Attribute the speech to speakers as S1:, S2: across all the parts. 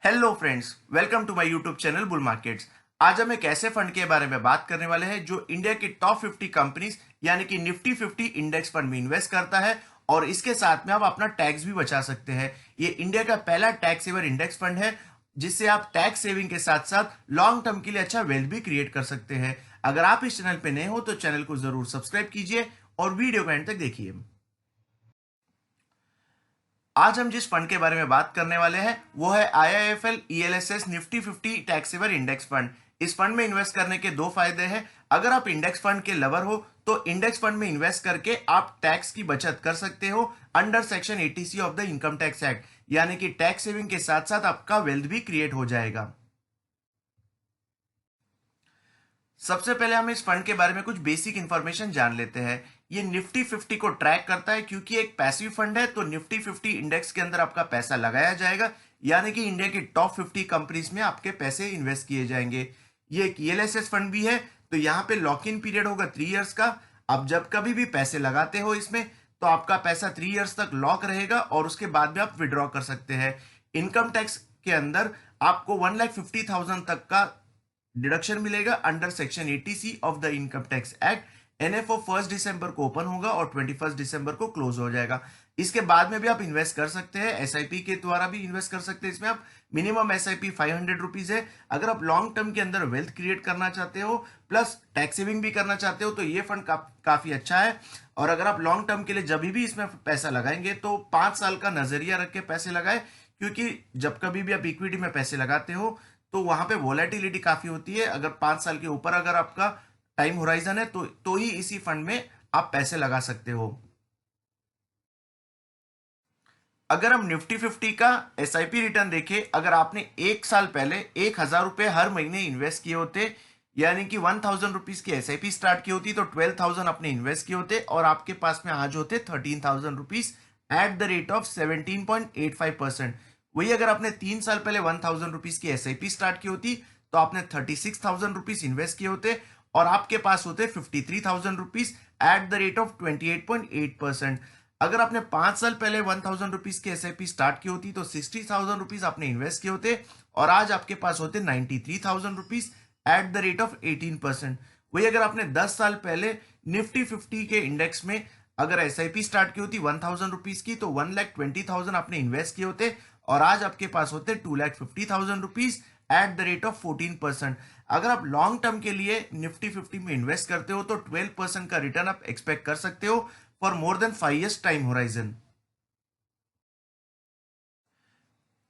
S1: Hello friends, welcome to my YouTube channel Bull Markets. आज हम एक ऐसे फंड के बारे में बात करने वाले हैं जो इंडिया की टॉप 50 कंपनीज यानी कि निफ्टी 50 इंडेक्स फंड में इन्वेस्ट करता है और इसके साथ में आप अपना टैक्स भी बचा सकते हैं। ये इंडिया का पहला टैक्स सेवर इंडेक्स फंड है जिससे आप टैक्स सेविंग के साथ साथ लॉन्ग टर्म के लिए अच्छा वेल्थ भी क्रिएट कर सकते हैं। अगर आप इस चैनल पे नए हो तो चैनल को जरूर सब्सक्राइब कीजिए और वीडियो को एंड तक देखिए। आज हम जिस फंड के बारे में बात करने वाले हैं वो है IIFL ELSS Nifty 50 tax saver index fund. इस फंड में इन्वेस्ट करने के दो फायदे हैं। अगर आप इंडेक्स फंड के लवर हो तो इंडेक्स फंड में इन्वेस्ट करके आप टैक्स की बचत कर सकते हो under section 80C of the income tax act, यानी कि टैक्स सेविंग के साथ साथ आपका वेल्थ भी क्रिएट हो जाएगा। सबसे पहले हम इस फंड के बारे में कुछ बेसिक इंफॉर्मेशन जान लेते हैं। ये निफ्टी 50 को ट्रैक करता है क्योंकि एक पैसिव फंड है, तो निफ्टी 50 इंडेक्स के अंदर आपका पैसा लगाया जाएगा, यानी कि इंडिया की टॉप 50 कंपनीज में आपके पैसे इन्वेस्ट किए जाएंगे। ये एक ELSS फंड भी है, तो यहाँ पे लॉक इन पीरियड होगा 3 इयर्स का। आप जब कभी भी पैसे लगाते हो इसमें तो आपका पैसा 3 इयर्स तक लॉक रहेगा और उसके बाद भी आप विड्रॉ कर सकते हैं। इनकम टैक्स के अंदर आपको 1,50,000 तक का डिडक्शन मिलेगा under section 80C of the income tax act. NFO 1 दिसंबर को ओपन होगा और 21 दिसंबर को क्लोज हो जाएगा। इसके बाद में भी आप इन्वेस्ट कर सकते हैं, SIP के द्वारा भी इन्वेस्ट कर सकते हैं। इसमें आप मिनिमम SIP 500 रुपीज है। अगर आप लॉन्ग टर्म के अंदर वेल्थ क्रिएट करना चाहते हो प्लस टैक्स सेविंग भी करना चाहते हो तो ये फंड काफी अच्छा है। और अगर आप लॉन्ग टर्म के लिए जब भी इसमें पैसा लगाएंगे तो 5 साल का नजरिया रख के पैसे लगाए, क्योंकि जब कभी भी आप इक्विटी में पैसे लगाते हो तो वहां पे वोलेटिलिटी काफी होती है। अगर 5 साल के ऊपर अगर आपका टाइम होराइजन है तो ही इसी फंड में आप पैसे लगा सकते हो। अगर हम निफ्टी 50 का SIP रिटर्न देखें, अगर आपने 1 साल पहले 1,000 रुपए हर महीने इन्वेस्ट किए होते, यानी कि 1,000 रुपीज की SIP स्टार्ट की होती तो 12,000 अपने इन्वेस्ट किए होते और आपके पास में आज होते 13,000 rupees at the rate of 17.85%। वही अगर आपने 3 साल पहले 1,000 रुपीज की SIP स्टार्ट की होती तो आपने 36,000 रुपीज इन्वेस्ट किए होते और आपके पास होते 53,000 rupees at the rate of 28.8%। अगर आपने 5 साल पहले 1,000 रुपीज की SIP स्टार्ट की होती तो 60,000 रुपीज आपने इन्वेस्ट किए होते और आज आपके पास होते 93,000 rupees at the rate of 18%। वही अगर आपने 10 साल पहले निफ्टी 50 के इंडेक्स में अगर SIP स्टार्ट की होती 1,000 रुपीज की तो 1,20,000 आपने इन्वेस्ट किए होते और आज आपके पास होते 2,50,000 rupees at the rate of 14%। अगर आप लॉन्ग टर्म के लिए निफ्टी 50 में इन्वेस्ट करते हो तो 12% का रिटर्न आप एक्सपेक्ट कर सकते हो for more than 5 years time horizon.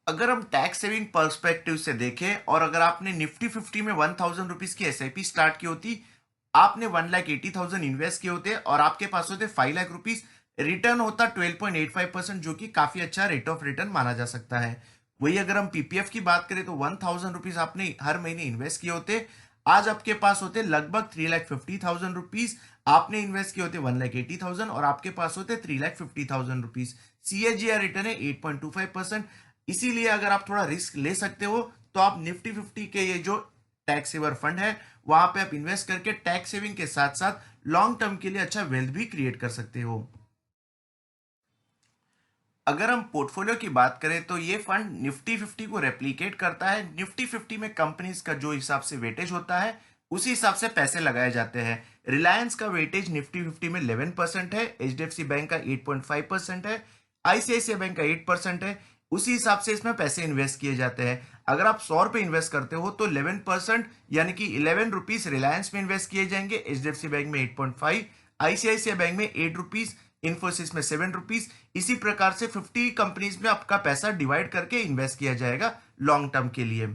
S1: अगर हम टैक्स सेविंग पर्सपेक्टिव से देखें और अगर आपने निफ्टी 50 में 1,000 रुपीज की SIP स्टार्ट की होती, आपने 1,80,000 इन्वेस्ट किए होते और आपके पास होते 5 लाख रुपीज, रिटर्न होता 12.85%, जो कि काफी अच्छा रेट ऑफ रिटर्न माना जा सकता है। वही अगर हम PPF की बात करें तो 1,000 रुपीज आपने हर महीने इन्वेस्ट किए होते, आज आपके पास होते लगभग 3,50,000 रुपीज। आपने इन्वेस्ट किए होते 1,80,000 और आपके पास होते 3,50,000 रुपीज। CAGR रिटर्न है 8.25%। इसीलिए अगर आप थोड़ा रिस्क ले सकते हो तो आप निफ्टी 50 के ये जो टैक्स सेवर फंड है वहां पे आप इन्वेस्ट करके टैक्स सेविंग के साथ साथ लॉन्ग टर्म के लिए अच्छा वेल्थ भी क्रिएट कर सकते हो। अगर हम पोर्टफोलियो की बात करें तो ये फंड निफ्टी 50 को रेप्लिकेट करता है। निफ्टी 50 में कंपनीज का जो हिसाब से वेटेज होता है उसी हिसाब से पैसे लगाए जाते हैं। रिलायंस का वेटेज निफ्टी 50 में 11% है, HDFC बैंक का 8.5% है, ICICI बैंक का 8% है। उसी हिसाब से इसमें पैसे इन्वेस्ट किए जाते हैं। अगर आप 100 रुपए इन्वेस्ट करते हो तो 11% यानी कि 11 रुपीज रिलायंस में इन्वेस्ट किए जाएंगे, HDFC बैंक में 8.5, ICICI बैंक में 8 रुपीज, इन्फोसिस में 7 रुपीज। इसी प्रकार से 50 कंपनीज में आपका पैसा डिवाइड करके इन्वेस्ट किया जाएगा लॉन्ग टर्म के लिए।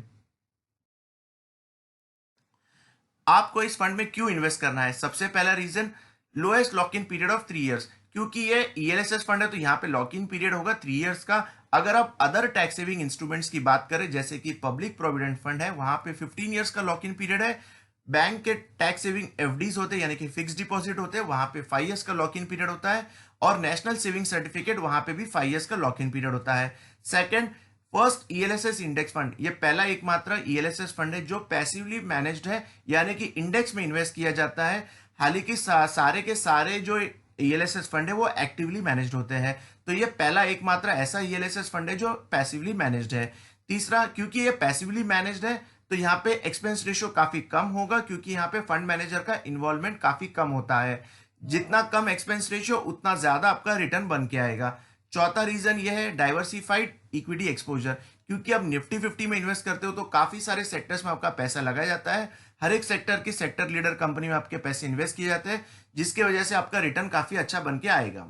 S1: आपको इस फंड में क्यों इन्वेस्ट करना है? सबसे पहला reason, lowest lock in period of 3 years. क्योंकि ये ELSS फंड है तो यहाँ पे लॉक इन पीरियड होगा 3 इयर्स का। अगर आप अदर टैक्स सेविंग इंस्ट्रूमेंट्स की बात करें जैसे कि पब्लिक प्रोविडेंट फंड है, वहां पे 15 इयर्स का लॉक इन पीरियड है। बैंक के टैक्स सेविंग FDs होते हैं यानी कि फिक्स डिपॉजिट होते हैं, वहां पे 5 इयर्स का लॉक इन पीरियड होता है। और नेशनल सेविंग सर्टिफिकेट, वहां पे भी 5 इयर्स का लॉक इन पीरियड होता है। Second, first ELSS index fund, ये पहला एकमात्र ELSS फंड है जो पैसिवली मैनेज्ड है, यानी कि इंडेक्स में इन्वेस्ट किया जाता है। हालांकि सारे के सारे जो ELSS फंड है वो एक्टिवली मैनेज्ड होते हैं, तो ये पहला एकमात्र ऐसा ELSS फंड है जो पैसिवली मैनेज्ड है। तीसरा, क्योंकि ये पैसिवली मैनेज्ड है तो यहाँ पे एक्सपेंस रेशियो काफी कम होगा, क्योंकि यहाँ पे फंड मैनेजर का इन्वॉल्वमेंट काफी कम होता है। जितना कम एक्सपेंस रेशियो उतना ज्यादा आपका रिटर्न बन के आएगा। चौथा रीजन ये है डाइवर्सिफाइड इक्विटी एक्सपोजर, क्योंकि अब निफ्टी 50 में इन्वेस्ट करते हो तो काफी सारे सेक्टर्स में आपका पैसा लगाया जाता है। हर एक सेक्टर की सेक्टर लीडर कंपनी में आपके पैसे इन्वेस्ट किए जाते हैं, जिसकी वजह से आपका रिटर्न काफी अच्छा बन के आएगा।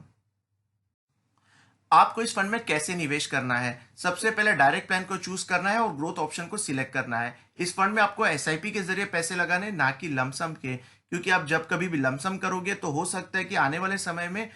S1: आपको इस फंड में कैसे निवेश करना है? सबसे पहले डायरेक्ट प्लान को चूज करना है और ग्रोथ ऑप्शन को सिलेक्ट करना है। इस फंड में आपको एसआईपी के जरिए पैसे लगाने, ना कि लमसम के, क्योंकि आप जब कभी भी लमसम करोगे तो हो सकता है कि आने वाले समय में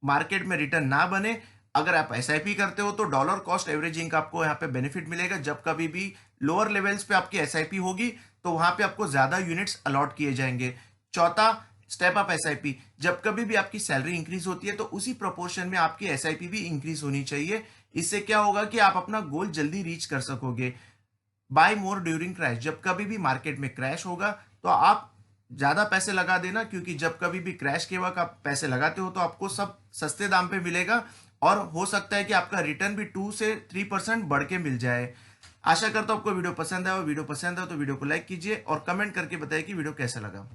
S1: मार्केट में रिटर्न ना बने। अगर आप एसआईपी करते हो तो डॉलर कॉस्ट एवरेजिंग का आपको यहाँ पे बेनिफिट मिलेगा। जब कभी भी लोअर लेवल्स पे आपकी एसआईपी होगी तो वहां पे आपको ज्यादा यूनिट्स अलॉट किए जाएंगे। चौथा, स्टेप अप एसआईपी, जब कभी भी आपकी सैलरी इंक्रीज होती है तो उसी प्रोपोर्शन में आपकी एसआईपी भी इंक्रीज होनी चाहिए। इससे क्या होगा कि आप अपना गोल जल्दी रीच कर सकोगे। बाय मोर ड्यूरिंग क्रैश, जब कभी भी मार्केट में क्रैश होगा तो आप ज्यादा पैसे लगा देना, क्योंकि जब कभी भी क्रैश के वक्त आप पैसे लगाते हो तो आपको सब सस्ते दाम पे मिलेगा और हो सकता है कि आपका रिटर्न भी 2 से 3% बढ़ के मिल जाए। आशा करता हूं आपको वीडियो पसंद आया, और वीडियो पसंद आया तो वीडियो को लाइक कीजिए और कमेंट करके बताइए कि वीडियो कैसा लगा।